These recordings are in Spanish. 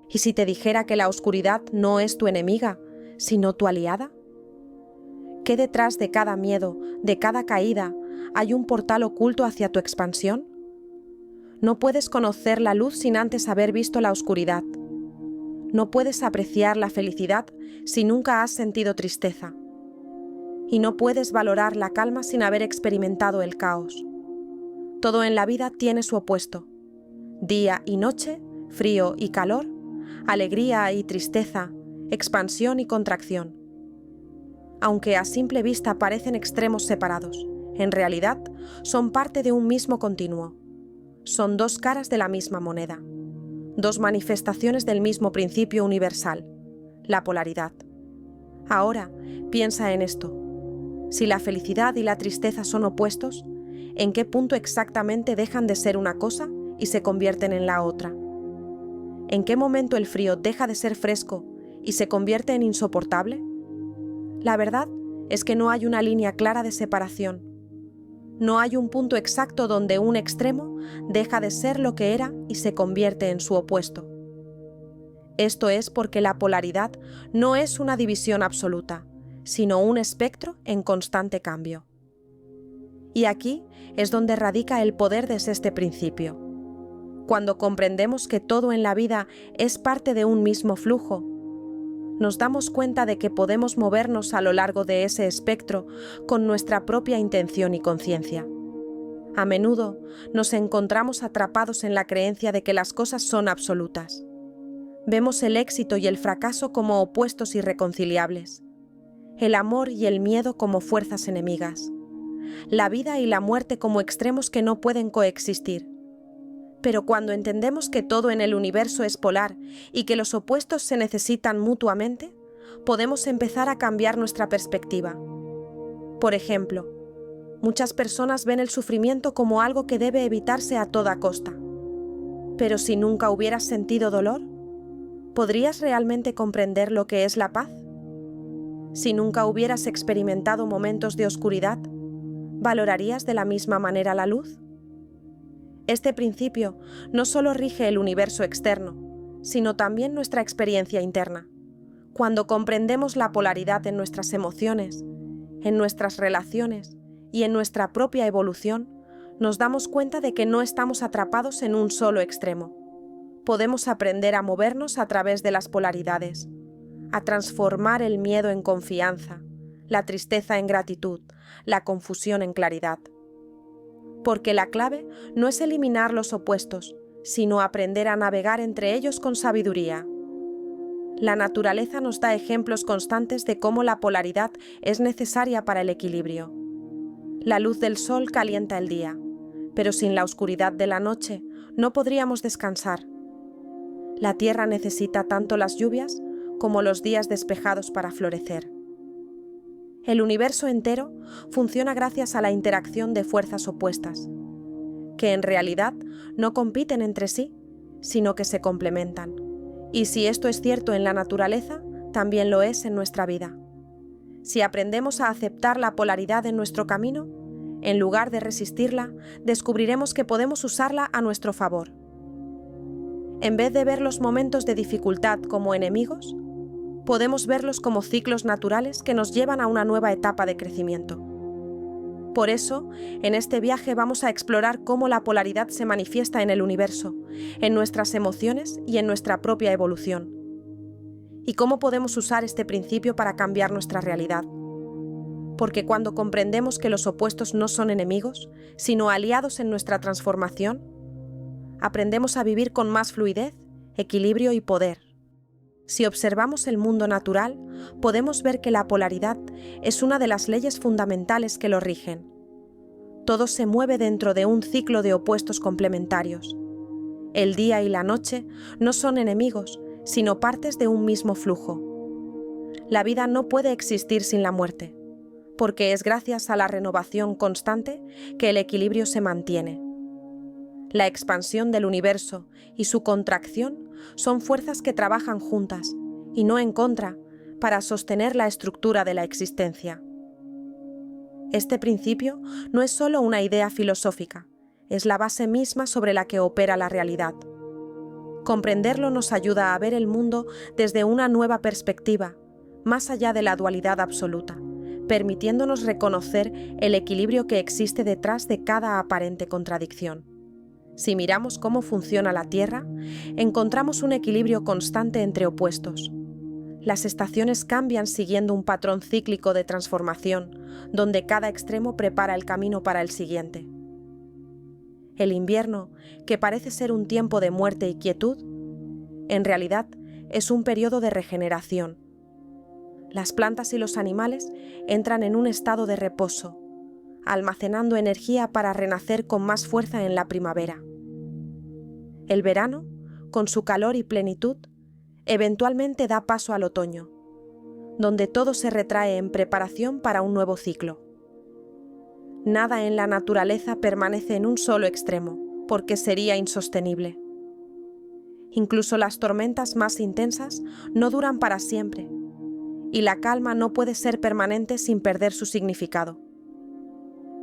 ¿Y si te dijera que la oscuridad no es tu enemiga, sino tu aliada? ¿Que detrás de cada miedo, de cada caída, hay un portal oculto hacia tu expansión? No puedes conocer la luz sin antes haber visto la oscuridad. No puedes apreciar la felicidad si nunca has sentido tristeza. Y no puedes valorar la calma sin haber experimentado el caos. Todo en la vida tiene su opuesto. Día y noche, frío y calor, alegría y tristeza, expansión y contracción. Aunque a simple vista parecen extremos separados, en realidad son parte de un mismo continuo. Son dos caras de la misma moneda, dos manifestaciones del mismo principio universal, la polaridad. Ahora, piensa en esto. Si la felicidad y la tristeza son opuestos, ¿en qué punto exactamente dejan de ser una cosa y se convierten en la otra? ¿En qué momento el frío deja de ser fresco y se convierte en insoportable? La verdad es que no hay una línea clara de separación. No hay un punto exacto donde un extremo deja de ser lo que era y se convierte en su opuesto. Esto es porque la polaridad no es una división absoluta, sino un espectro en constante cambio. Y aquí es donde radica el poder de este principio. Cuando comprendemos que todo en la vida es parte de un mismo flujo, nos damos cuenta de que podemos movernos a lo largo de ese espectro con nuestra propia intención y conciencia. A menudo nos encontramos atrapados en la creencia de que las cosas son absolutas. Vemos el éxito y el fracaso como opuestos irreconciliables, el amor y el miedo como fuerzas enemigas, la vida y la muerte como extremos que no pueden coexistir. Pero cuando entendemos que todo en el universo es polar y que los opuestos se necesitan mutuamente, podemos empezar a cambiar nuestra perspectiva. Por ejemplo, muchas personas ven el sufrimiento como algo que debe evitarse a toda costa. Pero si nunca hubieras sentido dolor, ¿podrías realmente comprender lo que es la paz? Si nunca hubieras experimentado momentos de oscuridad, ¿valorarías de la misma manera la luz? Este principio no solo rige el universo externo, sino también nuestra experiencia interna. Cuando comprendemos la polaridad en nuestras emociones, en nuestras relaciones y en nuestra propia evolución, nos damos cuenta de que no estamos atrapados en un solo extremo. Podemos aprender a movernos a través de las polaridades, a transformar el miedo en confianza, la tristeza en gratitud, la confusión en claridad. Porque la clave no es eliminar los opuestos, sino aprender a navegar entre ellos con sabiduría. La naturaleza nos da ejemplos constantes de cómo la polaridad es necesaria para el equilibrio. La luz del sol calienta el día, pero sin la oscuridad de la noche no podríamos descansar. La tierra necesita tanto las lluvias como los días despejados para florecer. El universo entero funciona gracias a la interacción de fuerzas opuestas, que en realidad no compiten entre sí, sino que se complementan. Y si esto es cierto en la naturaleza, también lo es en nuestra vida. Si aprendemos a aceptar la polaridad en nuestro camino, en lugar de resistirla, descubriremos que podemos usarla a nuestro favor. En vez de ver los momentos de dificultad como enemigos, podemos verlos como ciclos naturales que nos llevan a una nueva etapa de crecimiento. Por eso, en este viaje vamos a explorar cómo la polaridad se manifiesta en el universo, en nuestras emociones y en nuestra propia evolución. Y cómo podemos usar este principio para cambiar nuestra realidad. Porque cuando comprendemos que los opuestos no son enemigos, sino aliados en nuestra transformación, aprendemos a vivir con más fluidez, equilibrio y poder. Si observamos el mundo natural, podemos ver que la polaridad es una de las leyes fundamentales que lo rigen. Todo se mueve dentro de un ciclo de opuestos complementarios. El día y la noche no son enemigos, sino partes de un mismo flujo. La vida no puede existir sin la muerte, porque es gracias a la renovación constante que el equilibrio se mantiene. La expansión del universo y su contracción son fuerzas que trabajan juntas, y no en contra, para sostener la estructura de la existencia. Este principio no es solo una idea filosófica, es la base misma sobre la que opera la realidad. Comprenderlo nos ayuda a ver el mundo desde una nueva perspectiva, más allá de la dualidad absoluta, permitiéndonos reconocer el equilibrio que existe detrás de cada aparente contradicción. Si miramos cómo funciona la Tierra, encontramos un equilibrio constante entre opuestos. Las estaciones cambian siguiendo un patrón cíclico de transformación, donde cada extremo prepara el camino para el siguiente. El invierno, que parece ser un tiempo de muerte y quietud, en realidad es un periodo de regeneración. Las plantas y los animales entran en un estado de reposo, almacenando energía para renacer con más fuerza en la primavera. El verano, con su calor y plenitud, eventualmente da paso al otoño, donde todo se retrae en preparación para un nuevo ciclo. Nada en la naturaleza permanece en un solo extremo, porque sería insostenible. Incluso las tormentas más intensas no duran para siempre, y la calma no puede ser permanente sin perder su significado.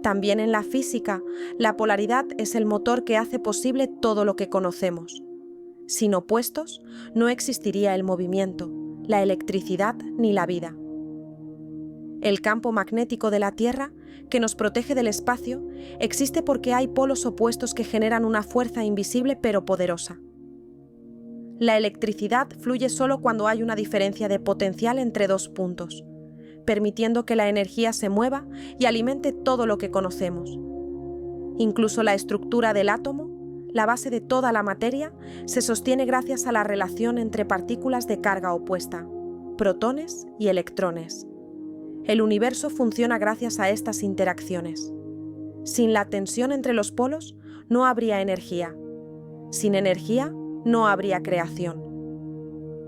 También en la física, la polaridad es el motor que hace posible todo lo que conocemos. Sin opuestos, no existiría el movimiento, la electricidad ni la vida. El campo magnético de la Tierra, que nos protege del espacio, existe porque hay polos opuestos que generan una fuerza invisible pero poderosa. La electricidad fluye solo cuando hay una diferencia de potencial entre dos puntos, permitiendo que la energía se mueva y alimente todo lo que conocemos. Incluso la estructura del átomo, la base de toda la materia, se sostiene gracias a la relación entre partículas de carga opuesta, protones y electrones. El universo funciona gracias a estas interacciones. Sin la tensión entre los polos, no habría energía. Sin energía, no habría creación.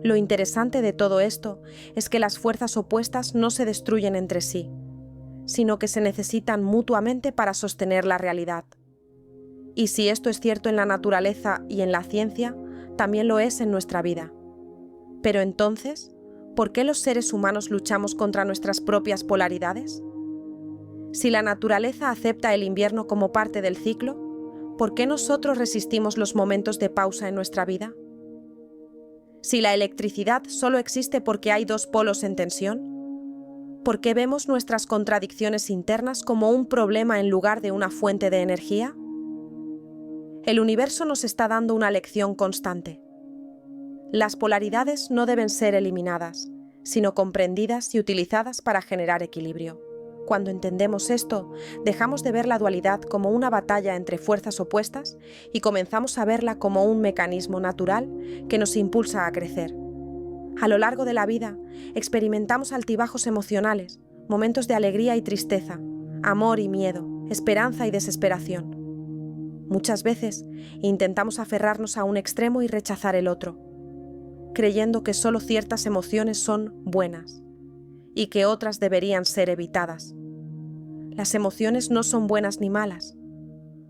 Lo interesante de todo esto es que las fuerzas opuestas no se destruyen entre sí, sino que se necesitan mutuamente para sostener la realidad. Y si esto es cierto en la naturaleza y en la ciencia, también lo es en nuestra vida. Pero entonces, ¿por qué los seres humanos luchamos contra nuestras propias polaridades? Si la naturaleza acepta el invierno como parte del ciclo, ¿por qué nosotros resistimos los momentos de pausa en nuestra vida? Si la electricidad solo existe porque hay dos polos en tensión, ¿por qué vemos nuestras contradicciones internas como un problema en lugar de una fuente de energía? El universo nos está dando una lección constante. Las polaridades no deben ser eliminadas, sino comprendidas y utilizadas para generar equilibrio. Cuando entendemos esto, dejamos de ver la dualidad como una batalla entre fuerzas opuestas y comenzamos a verla como un mecanismo natural que nos impulsa a crecer. A lo largo de la vida, experimentamos altibajos emocionales, momentos de alegría y tristeza, amor y miedo, esperanza y desesperación. Muchas veces intentamos aferrarnos a un extremo y rechazar el otro, creyendo que solo ciertas emociones son buenas y que otras deberían ser evitadas. Las emociones no son buenas ni malas,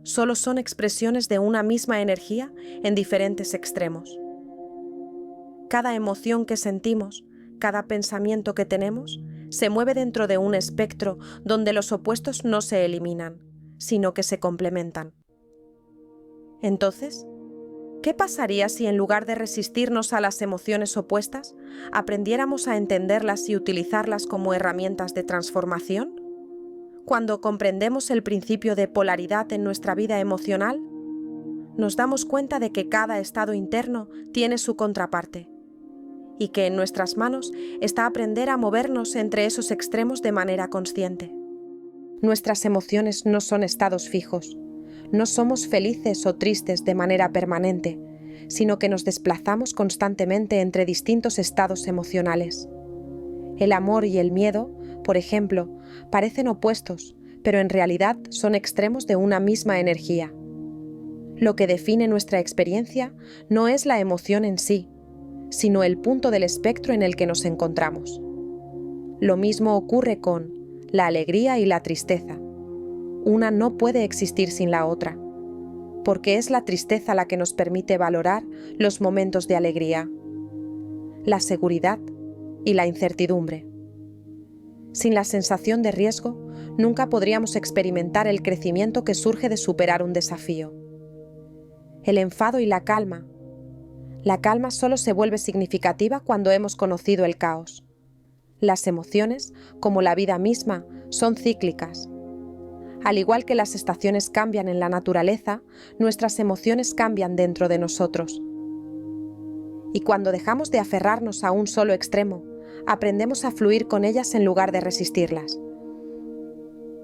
solo son expresiones de una misma energía en diferentes extremos. Cada emoción que sentimos, cada pensamiento que tenemos, se mueve dentro de un espectro donde los opuestos no se eliminan, sino que se complementan. Entonces, ¿qué pasaría si en lugar de resistirnos a las emociones opuestas, aprendiéramos a entenderlas y utilizarlas como herramientas de transformación? Cuando comprendemos el principio de polaridad en nuestra vida emocional, nos damos cuenta de que cada estado interno tiene su contraparte, y que en nuestras manos está aprender a movernos entre esos extremos de manera consciente. Nuestras emociones no son estados fijos. No somos felices o tristes de manera permanente, sino que nos desplazamos constantemente entre distintos estados emocionales. El amor y el miedo, por ejemplo, parecen opuestos, pero en realidad son extremos de una misma energía. Lo que define nuestra experiencia no es la emoción en sí, sino el punto del espectro en el que nos encontramos. Lo mismo ocurre con la alegría y la tristeza. Una no puede existir sin la otra, porque es la tristeza la que nos permite valorar los momentos de alegría, la seguridad y la incertidumbre. Sin la sensación de riesgo, nunca podríamos experimentar el crecimiento que surge de superar un desafío. El enfado y la calma, La calma solo se vuelve significativa cuando hemos conocido el caos. Las emociones, como la vida misma, son cíclicas. Al igual que las estaciones cambian en la naturaleza, nuestras emociones cambian dentro de nosotros. Y cuando dejamos de aferrarnos a un solo extremo, aprendemos a fluir con ellas en lugar de resistirlas.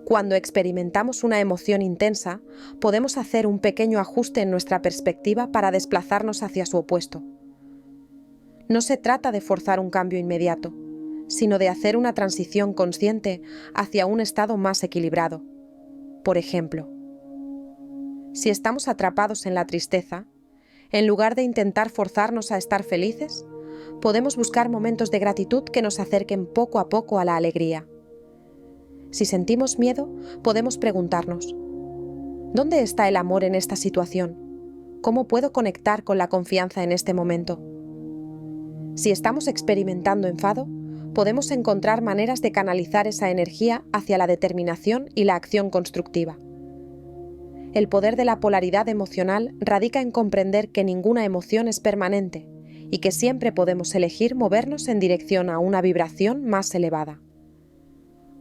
Cuando experimentamos una emoción intensa, podemos hacer un pequeño ajuste en nuestra perspectiva para desplazarnos hacia su opuesto. No se trata de forzar un cambio inmediato, sino de hacer una transición consciente hacia un estado más equilibrado. Por ejemplo, si estamos atrapados en la tristeza, en lugar de intentar forzarnos a estar felices, podemos buscar momentos de gratitud que nos acerquen poco a poco a la alegría. Si sentimos miedo, podemos preguntarnos: ¿dónde está el amor en esta situación? ¿Cómo puedo conectar con la confianza en este momento? Si estamos experimentando enfado, podemos encontrar maneras de canalizar esa energía hacia la determinación y la acción constructiva. El poder de la polaridad emocional radica en comprender que ninguna emoción es permanente y que siempre podemos elegir movernos en dirección a una vibración más elevada.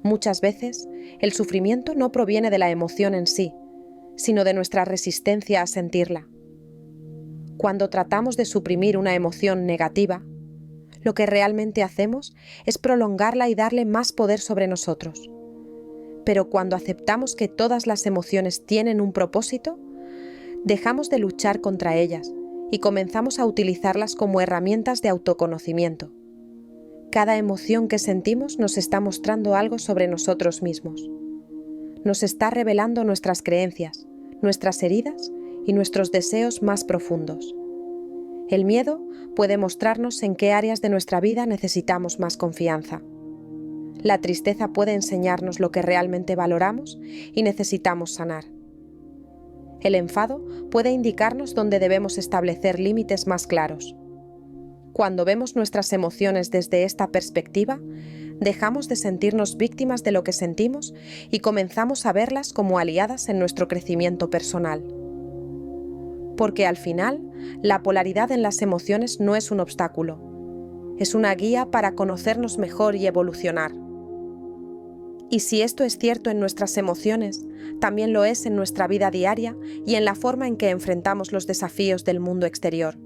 Muchas veces, el sufrimiento no proviene de la emoción en sí, sino de nuestra resistencia a sentirla. Cuando tratamos de suprimir una emoción negativa, lo que realmente hacemos es prolongarla y darle más poder sobre nosotros. Pero cuando aceptamos que todas las emociones tienen un propósito, dejamos de luchar contra ellas y comenzamos a utilizarlas como herramientas de autoconocimiento. Cada emoción que sentimos nos está mostrando algo sobre nosotros mismos. Nos está revelando nuestras creencias, nuestras heridas y nuestros deseos más profundos. El miedo puede mostrarnos en qué áreas de nuestra vida necesitamos más confianza. La tristeza puede enseñarnos lo que realmente valoramos y necesitamos sanar. El enfado puede indicarnos dónde debemos establecer límites más claros. Cuando vemos nuestras emociones desde esta perspectiva, dejamos de sentirnos víctimas de lo que sentimos y comenzamos a verlas como aliadas en nuestro crecimiento personal. Porque al final, la polaridad en las emociones no es un obstáculo, es una guía para conocernos mejor y evolucionar. Y si esto es cierto en nuestras emociones, también lo es en nuestra vida diaria y en la forma en que enfrentamos los desafíos del mundo exterior.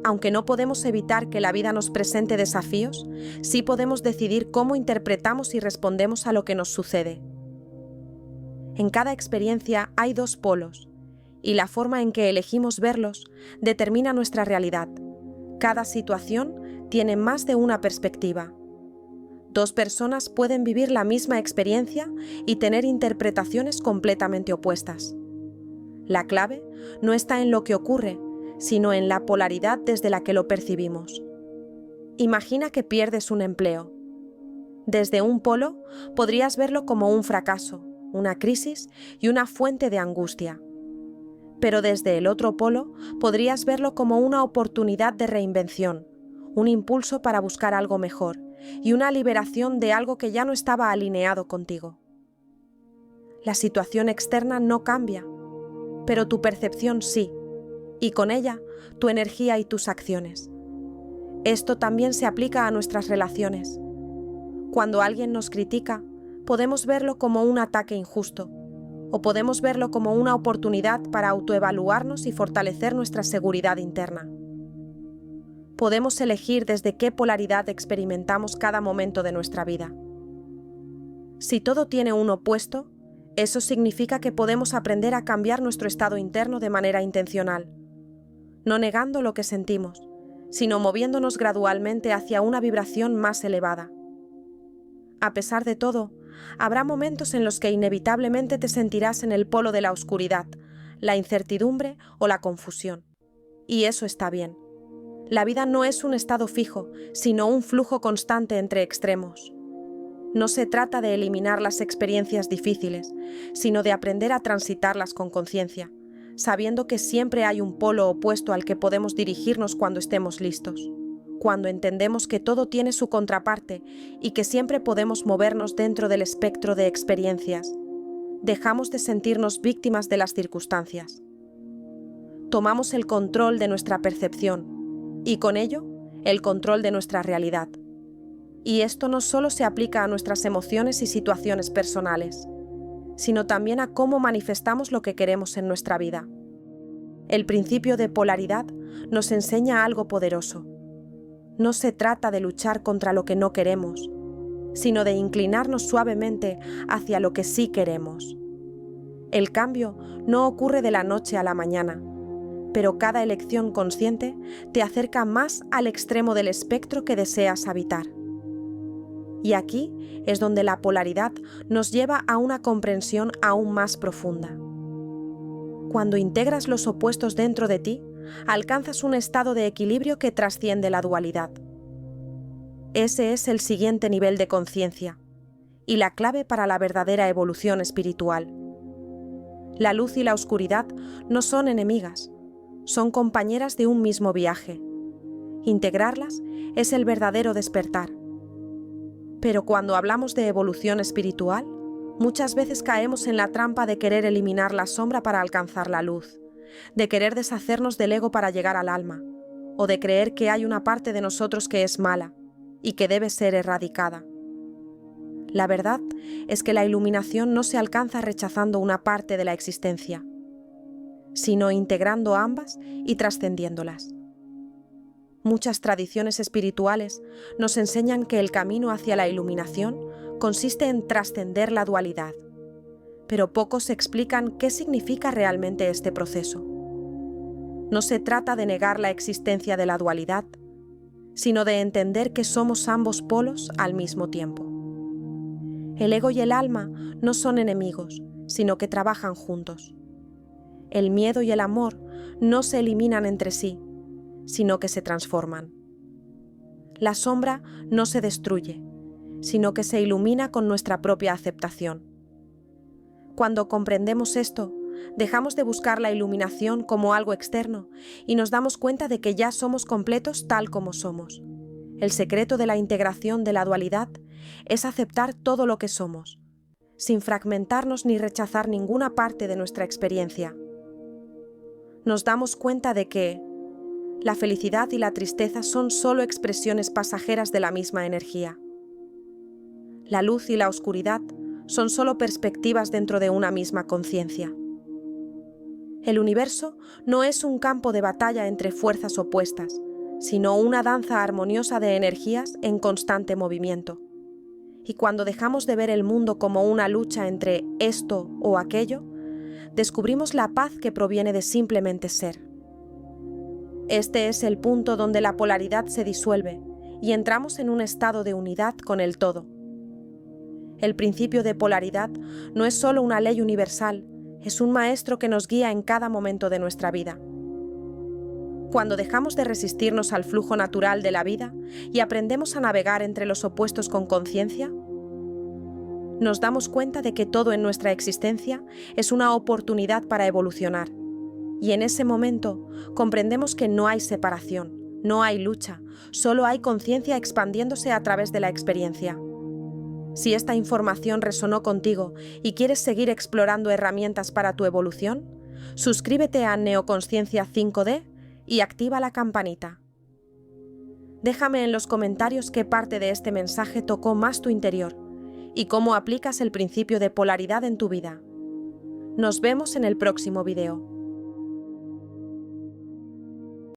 Aunque no podemos evitar que la vida nos presente desafíos, sí podemos decidir cómo interpretamos y respondemos a lo que nos sucede. En cada experiencia hay dos polos, y la forma en que elegimos verlos determina nuestra realidad. Cada situación tiene más de una perspectiva. Dos personas pueden vivir la misma experiencia y tener interpretaciones completamente opuestas. La clave no está en lo que ocurre, sino en la polaridad desde la que lo percibimos. Imagina que pierdes un empleo. Desde un polo podrías verlo como un fracaso, una crisis y una fuente de angustia. Pero desde el otro polo podrías verlo como una oportunidad de reinvención, un impulso para buscar algo mejor y una liberación de algo que ya no estaba alineado contigo. La situación externa no cambia, pero tu percepción sí, y con ella tu energía y tus acciones. Esto también se aplica a nuestras relaciones. Cuando alguien nos critica, podemos verlo como un ataque injusto, o podemos verlo como una oportunidad para autoevaluarnos y fortalecer nuestra seguridad interna. Podemos elegir desde qué polaridad experimentamos cada momento de nuestra vida. Si todo tiene un opuesto, eso significa que podemos aprender a cambiar nuestro estado interno de manera intencional, no negando lo que sentimos, sino moviéndonos gradualmente hacia una vibración más elevada. A pesar de todo, habrá momentos en los que inevitablemente te sentirás en el polo de la oscuridad, la incertidumbre o la confusión. Y eso está bien. La vida no es un estado fijo, sino un flujo constante entre extremos. No se trata de eliminar las experiencias difíciles, sino de aprender a transitarlas con conciencia, sabiendo que siempre hay un polo opuesto al que podemos dirigirnos cuando estemos listos. Cuando entendemos que todo tiene su contraparte y que siempre podemos movernos dentro del espectro de experiencias, dejamos de sentirnos víctimas de las circunstancias. Tomamos el control de nuestra percepción, y con ello, el control de nuestra realidad. Y esto no solo se aplica a nuestras emociones y situaciones personales, sino también a cómo manifestamos lo que queremos en nuestra vida. El principio de polaridad nos enseña algo poderoso. No se trata de luchar contra lo que no queremos, sino de inclinarnos suavemente hacia lo que sí queremos. El cambio no ocurre de la noche a la mañana, pero cada elección consciente te acerca más al extremo del espectro que deseas habitar. Y aquí es donde la polaridad nos lleva a una comprensión aún más profunda. Cuando integras los opuestos dentro de ti, alcanzas un estado de equilibrio que trasciende la dualidad. Ese es el siguiente nivel de conciencia y la clave para la verdadera evolución espiritual. La luz y la oscuridad no son enemigas, son compañeras de un mismo viaje. Integrarlas es el verdadero despertar. Pero cuando hablamos de evolución espiritual, muchas veces caemos en la trampa de querer eliminar la sombra para alcanzar la luz, de querer deshacernos del ego para llegar al alma, o de creer que hay una parte de nosotros que es mala y que debe ser erradicada. La verdad es que la iluminación no se alcanza rechazando una parte de la existencia, sino integrando ambas y trascendiéndolas. Muchas tradiciones espirituales nos enseñan que el camino hacia la iluminación consiste en trascender la dualidad, pero pocos explican qué significa realmente este proceso. No se trata de negar la existencia de la dualidad, sino de entender que somos ambos polos al mismo tiempo. El ego y el alma no son enemigos, sino que trabajan juntos. El miedo y el amor no se eliminan entre sí, sino que se transforman. La sombra no se destruye, sino que se ilumina con nuestra propia aceptación. Cuando comprendemos esto, dejamos de buscar la iluminación como algo externo y nos damos cuenta de que ya somos completos tal como somos. El secreto de la integración de la dualidad es aceptar todo lo que somos, sin fragmentarnos ni rechazar ninguna parte de nuestra experiencia. Nos damos cuenta de que la felicidad y la tristeza son solo expresiones pasajeras de la misma energía. La luz y la oscuridad son solo perspectivas dentro de una misma conciencia. El universo no es un campo de batalla entre fuerzas opuestas, sino una danza armoniosa de energías en constante movimiento. Y cuando dejamos de ver el mundo como una lucha entre esto o aquello, descubrimos la paz que proviene de simplemente ser. Este es el punto donde la polaridad se disuelve y entramos en un estado de unidad con el todo. El principio de polaridad no es solo una ley universal, es un maestro que nos guía en cada momento de nuestra vida. Cuando dejamos de resistirnos al flujo natural de la vida y aprendemos a navegar entre los opuestos con conciencia, nos damos cuenta de que todo en nuestra existencia es una oportunidad para evolucionar. Y en ese momento comprendemos que no hay separación, no hay lucha, solo hay conciencia expandiéndose a través de la experiencia. Si esta información resonó contigo y quieres seguir explorando herramientas para tu evolución, suscríbete a Neoconsciencia 5D y activa la campanita. Déjame en los comentarios qué parte de este mensaje tocó más tu interior y cómo aplicas el principio de polaridad en tu vida. Nos vemos en el próximo video.